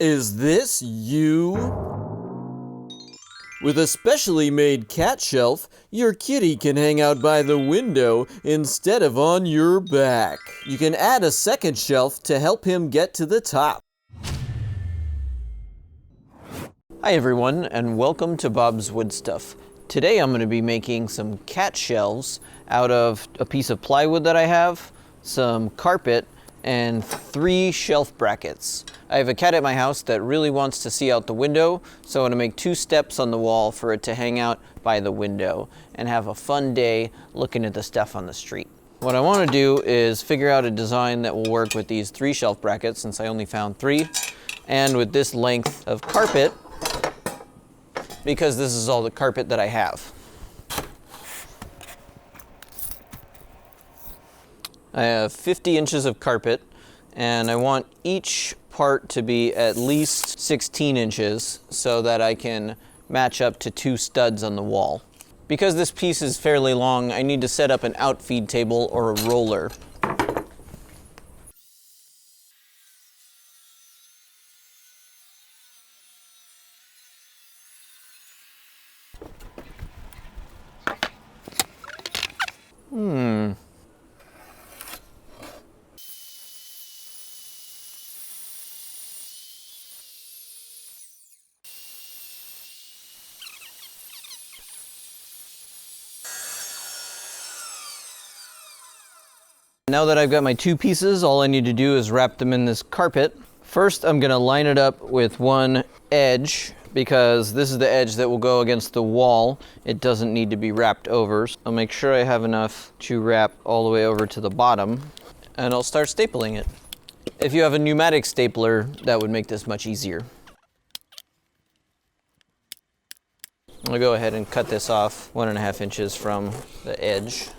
Is this you? With a specially made cat shelf, your kitty can hang out by the window instead of on your back. You can add a second shelf to help him get to the top. Hi everyone, and welcome to Bob's Wood Stuff. Today I'm going to be making some cat shelves out of a piece of plywood that I have, some carpet, and 3 shelf brackets. I have a cat at my house that really wants to see out the window, so I want to make 2 steps on the wall for it to hang out by the window and have a fun day looking at the stuff on the street. What I want to do is figure out a design that will work with these 3 shelf brackets, since I only found 3, and with this length of carpet, because this is all the carpet that I have. I have 50 inches of carpet, and I want each part to be at least 16 inches so that I can match up to 2 studs on the wall. Because this piece is fairly long, I need to set up an outfeed table or a roller. Now that I've got my 2 pieces, all I need to do is wrap them in this carpet. First, I'm going to line it up with one edge, because this is the edge that will go against the wall. It doesn't need to be wrapped over. So I'll make sure I have enough to wrap all the way over to the bottom, and I'll start stapling it. If you have a pneumatic stapler, that would make this much easier. I'll go ahead and cut this off 1.5 inches from the edge.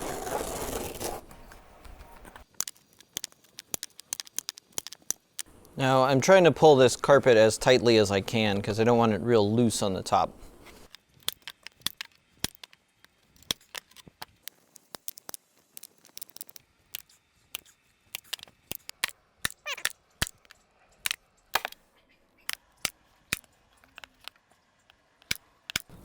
Now I'm trying to pull this carpet as tightly as I can because I don't want it real loose on the top.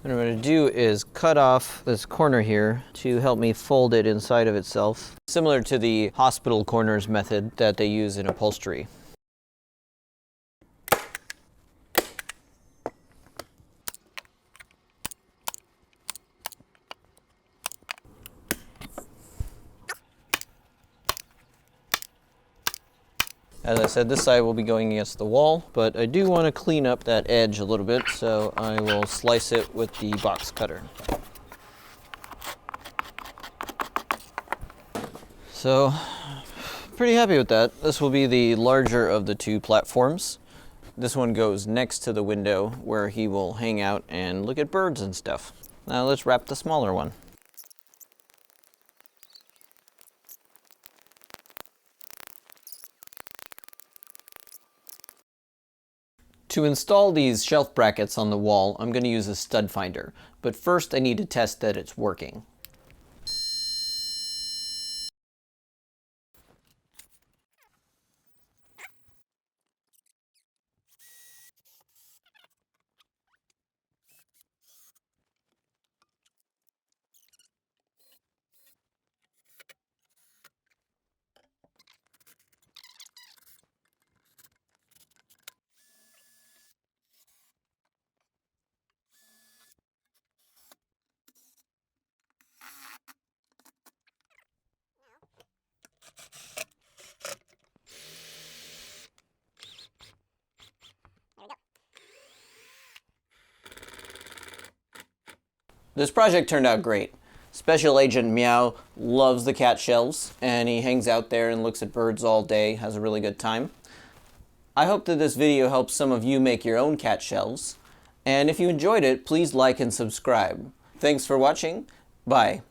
What I'm going to do is cut off this corner here to help me fold it inside of itself, similar to the hospital corners method that they use in upholstery. As I said, this side will be going against the wall, but I do want to clean up that edge a little bit, so I will slice it with the box cutter. So, pretty happy with that. This will be the larger of the 2 platforms. This one goes next to the window where he will hang out and look at birds and stuff. Now let's wrap the smaller one. To install these shelf brackets on the wall, I'm going to use a stud finder, but first I need to test that it's working. This project turned out great. Special Agent Meow loves the cat shelves, and he hangs out there and looks at birds all day, has a really good time. I hope that this video helps some of you make your own cat shelves, and if you enjoyed it, please like and subscribe. Thanks for watching. Bye.